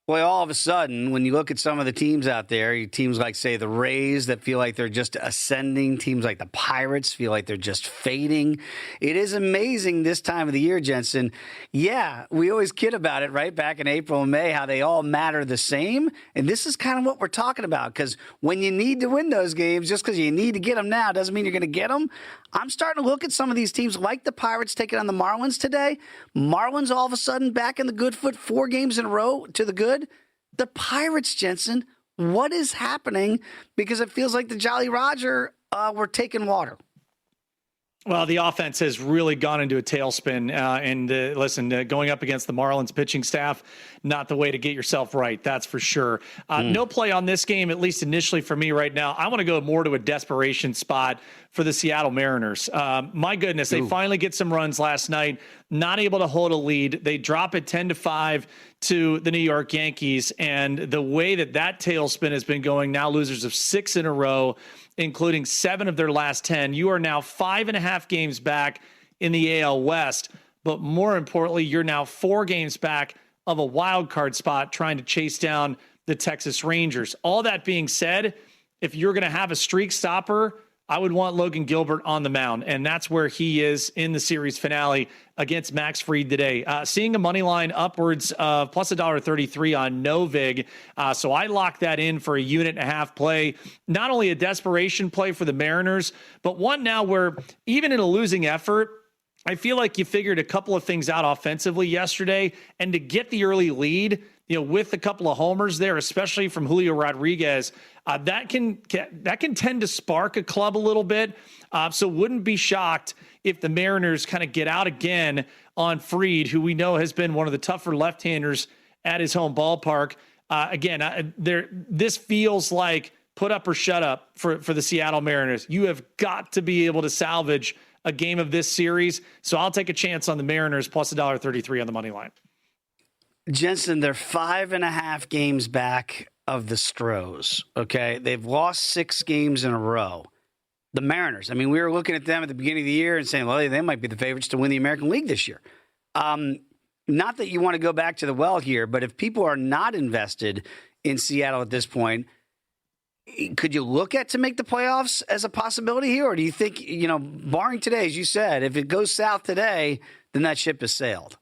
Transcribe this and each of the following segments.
Boy, all of a sudden, when you look at some of the teams out there, teams like, say, the Rays that feel like they're just ascending, teams like the Pirates feel like they're just fading. It is amazing this time of the year, Jensen. Yeah, we always kid about it, right, back in April and May, how they all matter the same. And this is kind of what we're talking about, because when you need to win those games, just because you need to get them now doesn't mean you're going to get them. I'm starting to look at some of these teams like the Pirates taking on the Marlins today. Marlins all of a sudden back in the good foot, 4 games in a row to the good. The Pirates, Jensen, what is happening? Because it feels like the Jolly Roger were taking water. Well, the offense has really gone into a tailspin. Going up against the Marlins pitching staff, not the way to get yourself right. That's for sure. No play on this game, at least initially for me right now. I want to go more to a desperation spot for the Seattle Mariners. My goodness, they finally get some runs last night, not able to hold a lead. They drop it 10-5 to the New York Yankees. And the way that tailspin has been going, now losers of 6 in a row, including 7 of their last 10. You are now 5.5 games back in the AL West. But more importantly, you're now 4 games back of a wild card spot trying to chase down the Texas Rangers. All that being said, if you're going to have a streak stopper, I would want Logan Gilbert on the mound, and that's where he is in the series finale against Max Fried today. Seeing a money line upwards of plus $1.33 on Novig, so I locked that in for a 1.5-unit play. Not only a desperation play for the Mariners, but one now where even in a losing effort, I feel like you figured a couple of things out offensively yesterday, and to get the early lead, with a couple of homers there, especially from Julio Rodriguez, that can tend to spark a club a little bit. So wouldn't be shocked if the Mariners kind of get out again on Fried, who we know has been one of the tougher left-handers at his home ballpark. This feels like put up or shut up for the Seattle Mariners. You have got to be able to salvage a game of this series. So I'll take a chance on the Mariners plus $1.33 on the money line. Jensen, they're 5.5 games back of the Stros. Okay. They've lost 6 games in a row. The Mariners. I mean, we were looking at them at the beginning of the year and saying, well, they might be the favorites to win the American League this year. Not that you want to go back to the well here, but if people are not invested in Seattle at this point, could you look at to make the playoffs as a possibility here? Or do you think, barring today, as you said, if it goes south today, then that ship has sailed?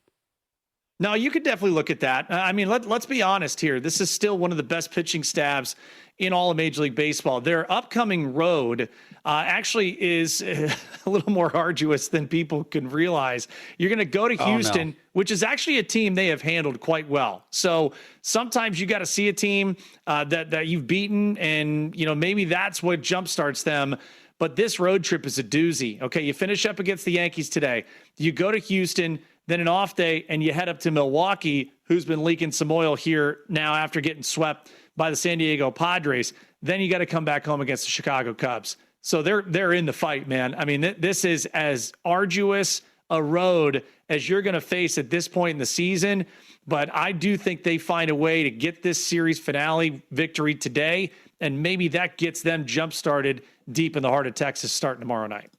No, you could definitely look at that. I mean, let's be honest here. This is still one of the best pitching staffs in all of Major League Baseball. Their upcoming road actually is a little more arduous than people can realize. You're going to go to Houston, which is actually a team they have handled quite well. So sometimes you got to see a team that you've beaten, and maybe that's what jumpstarts them. But this road trip is a doozy. Okay, you finish up against the Yankees today. You go to Houston, then an off day, and you head up to Milwaukee, who's been leaking some oil here now after getting swept by the San Diego Padres. Then you got to come back home against the Chicago Cubs. So they're in the fight, man. I mean, this is as arduous a road as you're going to face at this point in the season. But I do think they find a way to get this series finale victory today, and maybe that gets them jump-started deep in the heart of Texas starting tomorrow night.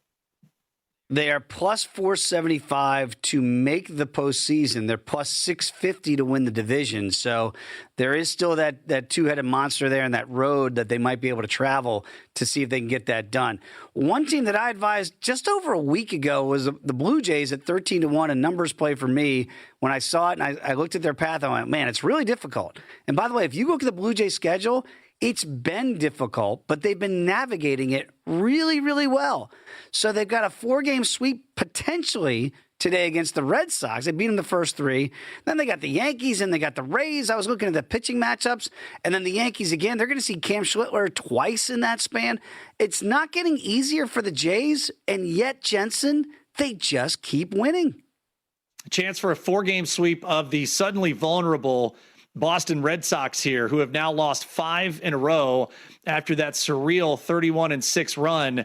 They are plus 475 to make the postseason. They're plus 650 to win the division. So there is still that two-headed monster there in that road that they might be able to travel to see if they can get that done. One team that I advised just over a week ago was the Blue Jays at 13-1, a numbers play for me. When I saw it and I looked at their path, I went, man, it's really difficult. And by the way, if you look at the Blue Jays schedule, it's been difficult, but they've been navigating it really, really well. So they've got a 4-game sweep potentially today against the Red Sox. They beat them the first 3. Then they got the Yankees and they got the Rays. I was looking at the pitching matchups. And then the Yankees again. They're going to see Cam Schlittler twice in that span. It's not getting easier for the Jays. And yet, Jensen, they just keep winning. Chance for a 4-game sweep of the suddenly vulnerable Boston Red Sox here, who have now lost 5 in a row after that surreal 31-6 run.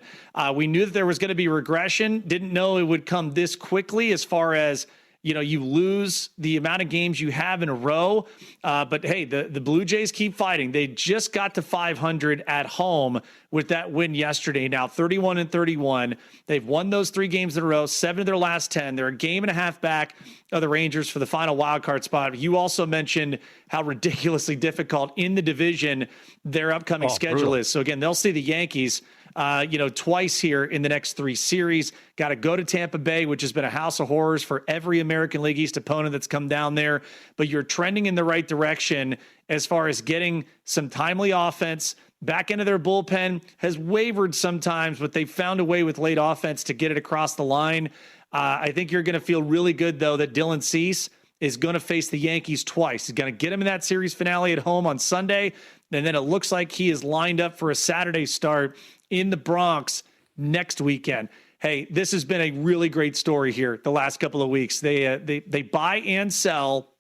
We knew that there was going to be regression. Didn't know it would come this quickly as far as you lose the amount of games you have in a row. But hey, the Blue Jays keep fighting. They just got to 500 at home with that win yesterday. Now 31-31. They've won those 3 games in a row, 7 of their last 10. They're a game and a half back of the Rangers for the final wild card spot. You also mentioned how ridiculously difficult in the division their upcoming schedule is. So again, they'll see the Yankees twice here in the next 3 series. Got to go to Tampa Bay, which has been a house of horrors for every American League East opponent that's come down there. But you're trending in the right direction as far as getting some timely offense. Back into their bullpen has wavered sometimes, but they found a way with late offense to get it across the line. I think you're going to feel really good, though, that Dylan Cease is going to face the Yankees twice. He's going to get him in that series finale at home on Sunday. And then it looks like he is lined up for a Saturday start in the Bronx next weekend. Hey, this has been a really great story here the last couple of weeks. They buy and sell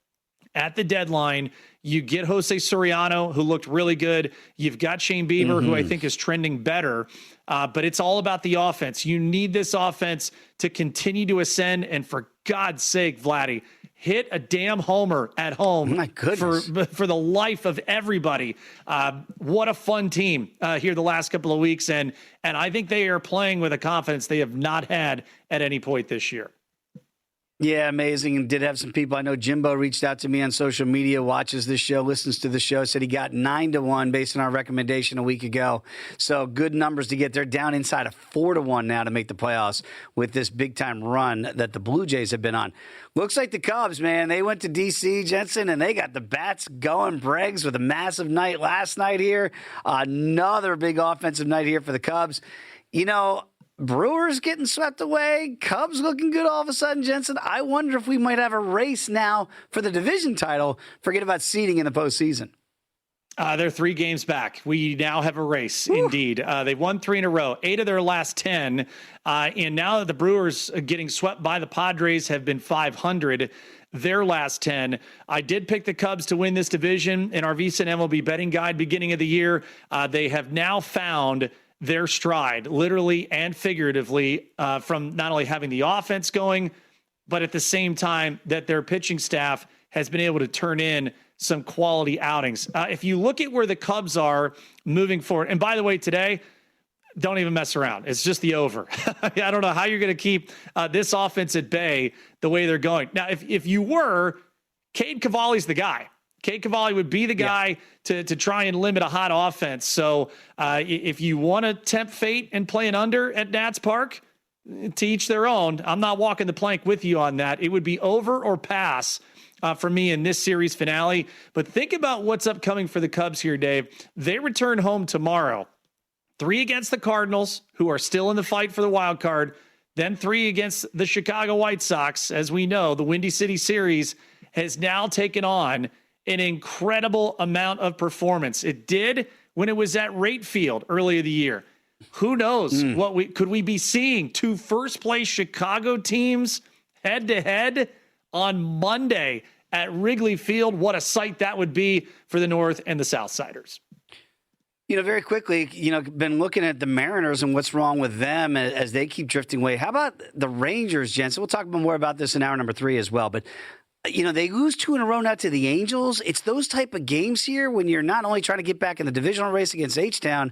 at the deadline. You get Jose Soriano, who looked really good. You've got Shane Bieber, who I think is trending better. But it's all about the offense. You need this offense to continue to ascend. And for God's sake, Vladdy, hit a damn homer at home. My goodness. For the life of everybody. What a fun team here the last couple of weeks. And I think they are playing with a confidence they have not had at any point this year. Yeah, amazing. And did have some people. I know Jimbo reached out to me on social media, watches this show, listens to the show, said he got 9-1 based on our recommendation a week ago. So good numbers to get. They're down inside of 4-1 now to make the playoffs with this big time run that the Blue Jays have been on. Looks like the Cubs, man, they went to D.C., Jensen, and they got the bats going. Breggs with a massive night last night here. Another big offensive night here for the Cubs. Brewers getting swept away. Cubs looking good all of a sudden, Jensen. I wonder if we might have a race now for the division title. Forget about seeding in the postseason. They're 3 games back. We now have a race, indeed. They've won 3 in a row, 8 of their last 10. And now that the Brewers are getting swept by the Padres have been 500 their last 10. I did pick the Cubs to win this division in our VSiN MLB betting guide beginning of the year. They have now found their stride, literally and figuratively, from not only having the offense going, but at the same time that their pitching staff has been able to turn in some quality outings. If you look at where the Cubs are moving forward, and by the way, today, don't even mess around. It's just the over. I don't know how you're going to keep this offense at bay the way they're going. Now, if you were, Cade Cavalli's the guy. Cade Cavalli would be the guy to try and limit a hot offense. So if you want to tempt fate and play an under at Nats Park, to each their own. I'm not walking the plank with you on that. It would be over or pass for me in this series finale. But think about what's upcoming for the Cubs here, Dave. They return home tomorrow. 3 against the Cardinals, who are still in the fight for the wild card. Then 3 against the Chicago White Sox. As we know, the Windy City Series has now taken on an incredible amount of performance. It did when it was at Rate Field earlier the year. Who knows what could we be seeing 2 first-place Chicago teams head-to-head on Monday at Wrigley Field? What a sight that would be for the North and the Southsiders. Very quickly, been looking at the Mariners and what's wrong with them as they keep drifting away. How about the Rangers, Jensen? We'll talk more about this in hour number 3 as well. But, they lose 2 in a row now to the Angels. It's those type of games here when you're not only trying to get back in the divisional race against H-Town,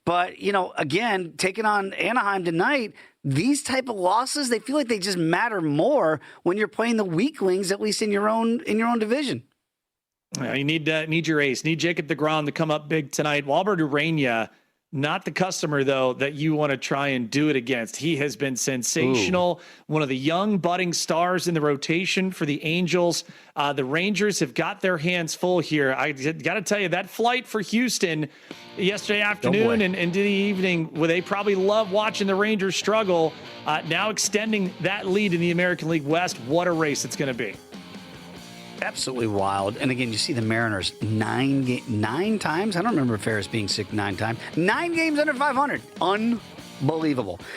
but, again, taking on Anaheim tonight, these type of losses, they feel like they just matter more when you're playing the weaklings, at least in your own division. You need your ace. Need Jacob deGrom to come up big tonight. Walber Urania, not the customer, though, that you want to try and do it against. He has been sensational. One of the young budding stars in the rotation for the Angels. The Rangers have got their hands full here. I got to tell you, that flight for Houston yesterday afternoon and into the evening, where they probably love watching the Rangers struggle, now extending that lead in the American League West. What a race it's going to be. Absolutely wild. And again, you see the Mariners 9 times. I don't remember Ferris being sick 9 times. 9 games under 500. Unbelievable.